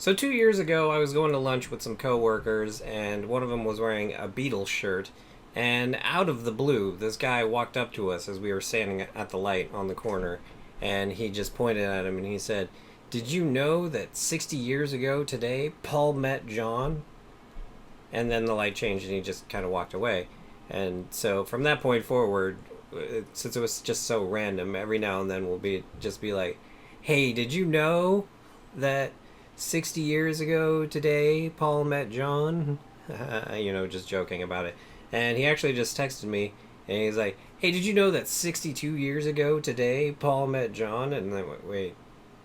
So 2 years ago, I was going to lunch with some coworkers, and one of them was wearing a Beatles shirt. And out of the blue, this guy walked up to us as we were standing at the light on the corner, and he just pointed at him and he said, "Did you know that 60 years ago today, Paul met John?" And then the light changed, and he just kind of walked away. And so from that point forward, since it was just so random, every now and then we'll be like, "Hey, did you know that 60 years ago today, Paul met John?" Just joking about it. And he actually just texted me, and he's like, "Hey, did you know that 62 years ago today, Paul met John?" And then, wait,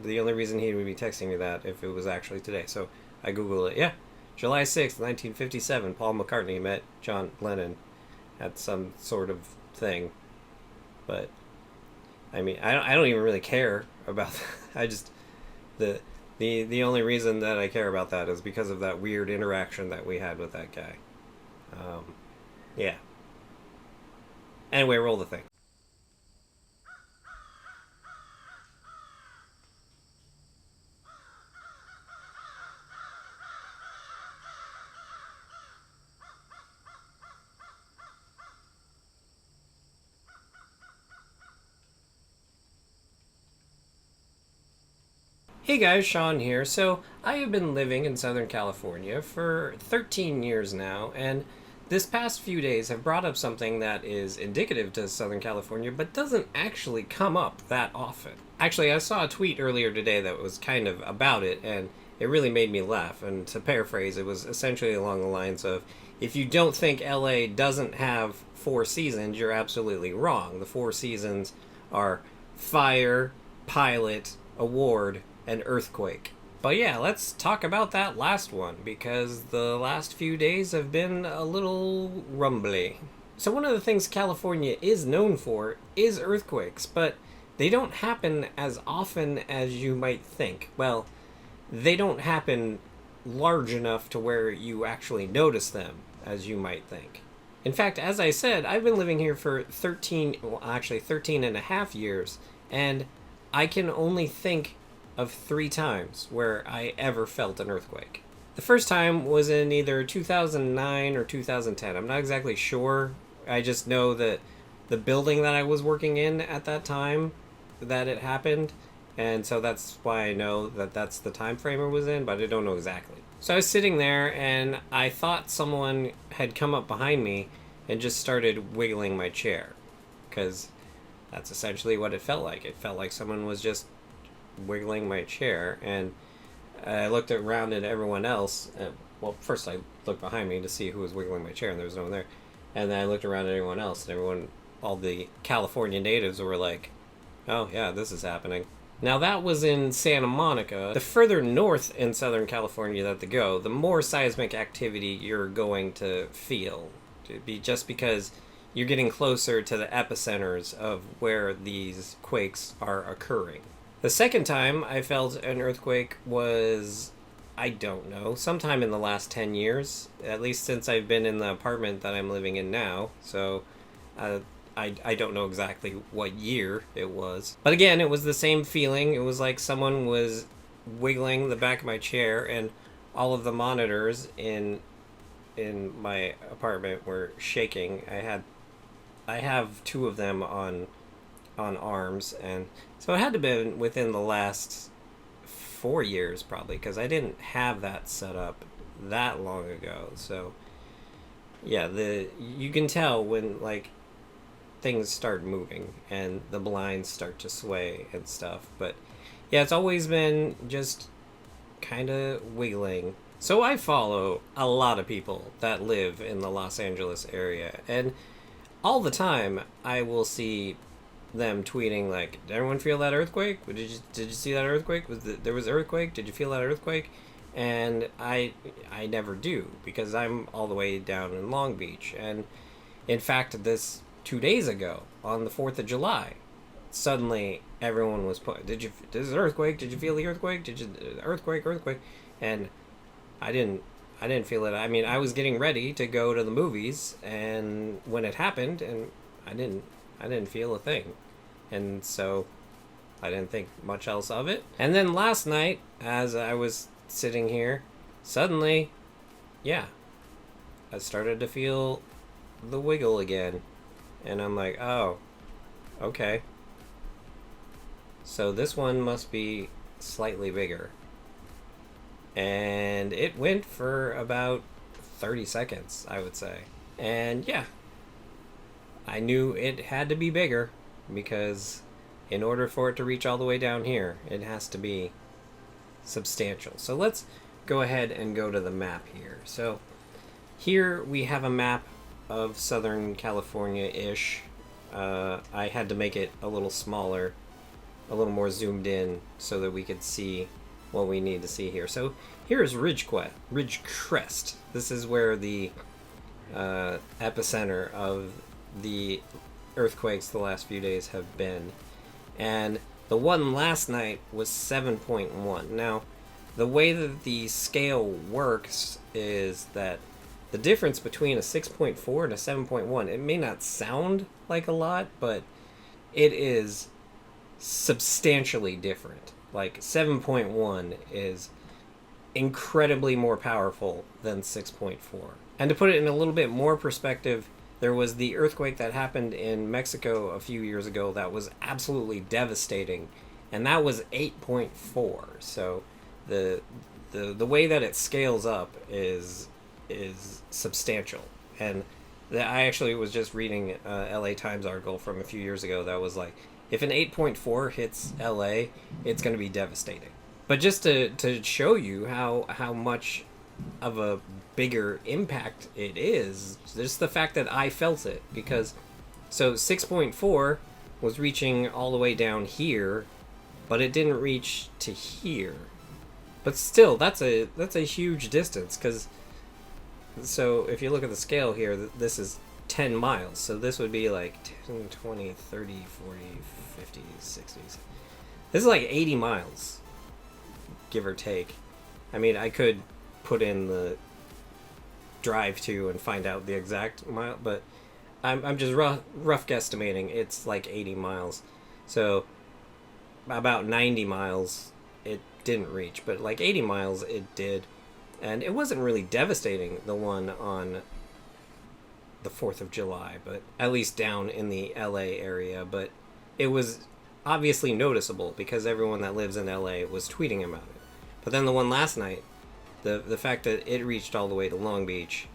the only reason he would be texting me that if it was actually today. So I Googled it. Yeah, July 6th, 1957, Paul McCartney met John Lennon at some sort of thing. But, I mean, I don't even really care about that. I just, the only reason that I care about that is because of that weird interaction that we had with that guy. Yeah. Anyway, roll the thing. Hey guys, Sean here. So, I have been living in Southern California for 13 years now, and this past few days have brought up something that is indicative to Southern California, but doesn't actually come up that often. Actually, I saw a tweet earlier today that was kind of about it, and it really made me laugh. And to paraphrase, it was essentially along the lines of, if you don't think LA doesn't have four seasons, you're absolutely wrong. The four seasons are fire, pilot, award, and earthquake. But yeah, let's talk about that last one, because the last few days have been a little rumbly. So one of the things California is known for is earthquakes, but they don't happen as often as you might think. Well, they don't happen large enough to where you actually notice them, as you might think. In fact, as I said, I've been living here for 13 and a half years, and I can only think of 3 times where I ever felt an earthquake. The first time was in either 2009 or 2010. I'm not exactly sure. I just know that the building that I was working in at that time that it happened, and so that's why I know that that's the time frame it was in, but I don't know exactly. So I was sitting there, and I thought someone had come up behind me and just started wiggling my chair, because that's essentially what it felt like. It felt like someone was just wiggling my chair, and I looked around at everyone else. Well, first I looked behind me to see who was wiggling my chair, and there was no one there. And then I looked around at everyone else, and all the California natives were like, "Oh yeah, this is happening." Now that was in Santa Monica. The further north in Southern California that they go, the more seismic activity you're going to feel. Just because you're getting closer to the epicenters of where these quakes are occurring. The second time I felt an earthquake was, I don't know, sometime in the last 10 years, at least since I've been in the apartment that I'm living in now. So I don't know exactly what year it was. But again, it was the same feeling. It was like someone was wiggling the back of my chair, and all of the monitors in my apartment were shaking. I have 2 of them on arms, and so it had to have been within the last 4 years probably, because I didn't have that set up that long ago. So yeah, you can tell when like things start moving and the blinds start to sway and stuff. But yeah, it's always been just kind of wiggling. So I follow a lot of people that live in the Los Angeles area, and all the time I will see them tweeting like, "Did everyone feel that earthquake? Did you see that earthquake? There was an earthquake? Did you feel that earthquake?" And I never do, because I'm all the way down in Long Beach. And in fact, this 2 days ago on the 4th of July, suddenly everyone was put, "There's an earthquake? Did you feel the earthquake? Earthquake?" And I didn't feel it. I mean, I was getting ready to go to the movies, and when it happened, and I didn't feel a thing. And so I didn't think much else of it. And then last night, as I was sitting here, suddenly, yeah, I started to feel the wiggle again. And I'm like, oh, okay. So this one must be slightly bigger. And it went for about 30 seconds, I would say. And yeah, I knew it had to be bigger because in order for it to reach all the way down here, it has to be substantial. So let's go ahead and go to the map here. So here we have a map of Southern California-ish. I had to make it a little smaller, a little more zoomed in so that we could see what we need to see here. So here's Ridgecrest. This is where the epicenter of the earthquakes the last few days have been. And the one last night was 7.1. Now, the way that the scale works is that the difference between a 6.4 and a 7.1, it may not sound like a lot, but it is substantially different. Like 7.1 is incredibly more powerful than 6.4. And to put it in a little bit more perspective, there was the earthquake that happened in Mexico a few years ago that was absolutely devastating, and that was 8.4. So the way that it scales up is substantial. And I actually was just reading a LA Times article from a few years ago that was like, if an 8.4 hits LA, it's going to be devastating. But just to show you how much of a bigger impact it is, just the fact that I felt it, because so 6.4 was reaching all the way down here, but it didn't reach to here. But still, that's a huge distance, because so if you look at the scale here, this is 10 miles. So this would be like 10, 20, 30, 40, 50, 60. This is like 80 miles, give or take. I mean, I could put in the drive to and find out the exact mile, but I'm just rough guesstimating it's like 80 miles. So about 90 miles it didn't reach, but like 80 miles it did. And it wasn't really devastating, the one on the 4th of July, but at least down in the LA area. But it was obviously noticeable because everyone that lives in LA was tweeting about it. But then the one last night, the fact that it reached all the way to Long Beach,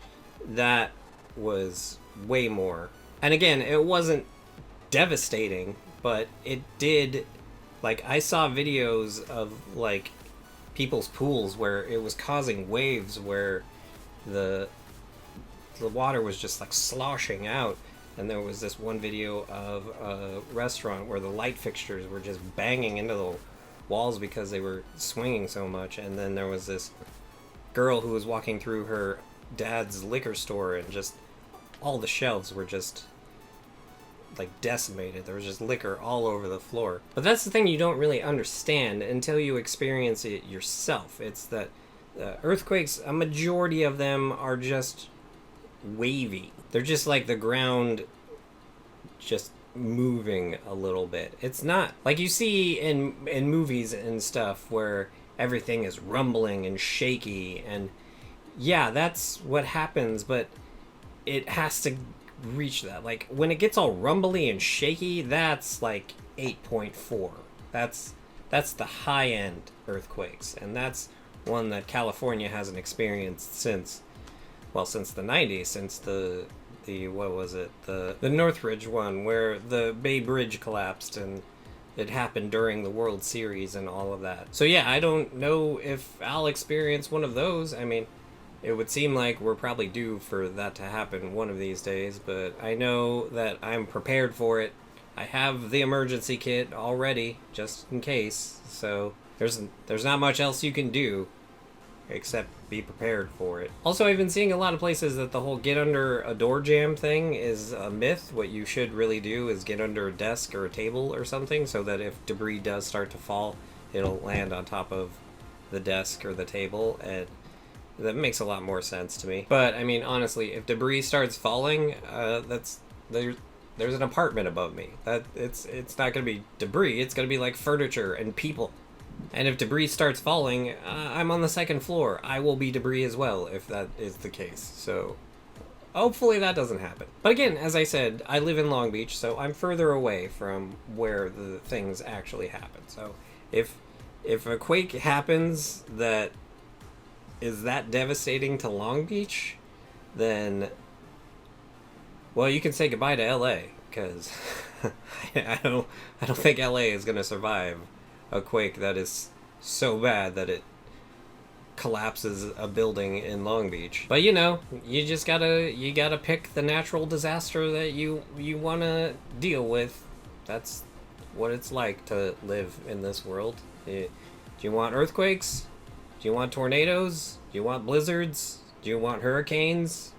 that was way more. And again, it wasn't devastating, but it did, like, I saw videos of like people's pools where it was causing waves where the water was just like sloshing out. And there was this one video of a restaurant where the light fixtures were just banging into the walls because they were swinging so much. And then there was this girl who was walking through her dad's liquor store, and just all the shelves were just like decimated. There was just liquor all over the floor. But that's the thing you don't really understand until you experience it yourself. It's that earthquakes, a majority of them are just wavy. They're just like the ground just moving a little bit. It's not like you see in movies and stuff where everything is rumbling and shaky, and yeah, that's what happens, but it has to reach that. Like when it gets all rumbly and shaky, that's like 8.4. That's the high end earthquakes, and that's one that California hasn't experienced since the 90s, since the what was it, the Northridge one where the Bay Bridge collapsed, and it happened during the World Series and all of that. So yeah, I don't know if I'll experience one of those. I mean, it would seem like we're probably due for that to happen one of these days, but I know that I'm prepared for it. I have the emergency kit already, just in case, so there's not much else you can do except be prepared for it. Also, I've been seeing a lot of places that the whole get under a door jam thing is a myth. What you should really do is get under a desk or a table or something, so that if debris does start to fall, it'll land on top of the desk or the table, and that makes a lot more sense to me. But I mean, honestly, if debris starts falling, there's an apartment above me. That it's not gonna be debris. It's gonna be like furniture and people, And if debris starts falling, I'm on the second floor. I will be debris as well if that is the case. So hopefully that doesn't happen. But again, as I said, I live in Long Beach, so I'm further away from where the things actually happen. So if a quake happens that is that devastating to Long Beach, then, well, you can say goodbye to LA, because I don't think LA is going to survive a quake that is so bad that it collapses a building in Long Beach. But you know, you just gotta pick the natural disaster that you want to deal with. That's what it's like to live in this world. Do you want earthquakes? Do you want tornadoes? Do you want blizzards? Do you want hurricanes?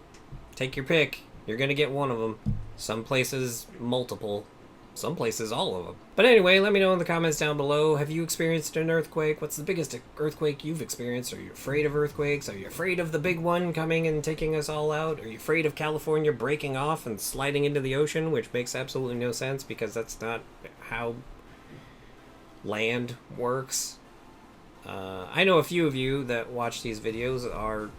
Take your pick. You're gonna get one of them. Some places multiple. Some places all of them. But anyway, let me know in the comments down below. Have you experienced an earthquake? What's the biggest earthquake you've experienced? Are you afraid of earthquakes? Are you afraid of the big one coming and taking us all out? Are you afraid of California breaking off and sliding into the ocean, which makes absolutely no sense because that's not how land works? I know a few of you that watch these videos are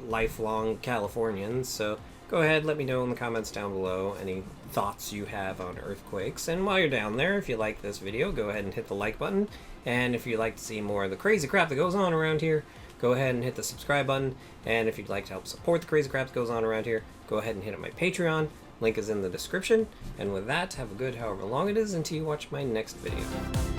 lifelong Californians, so go ahead, let me know in the comments down below any thoughts you have on earthquakes. And while you're down there, if you like this video, go ahead and hit the like button. And if you'd like to see more of the crazy crap that goes on around here, go ahead and hit the subscribe button. And if you'd like to help support the crazy crap that goes on around here, go ahead and hit up my Patreon. Link is in the description. And with that, have a good however long it is until you watch my next video.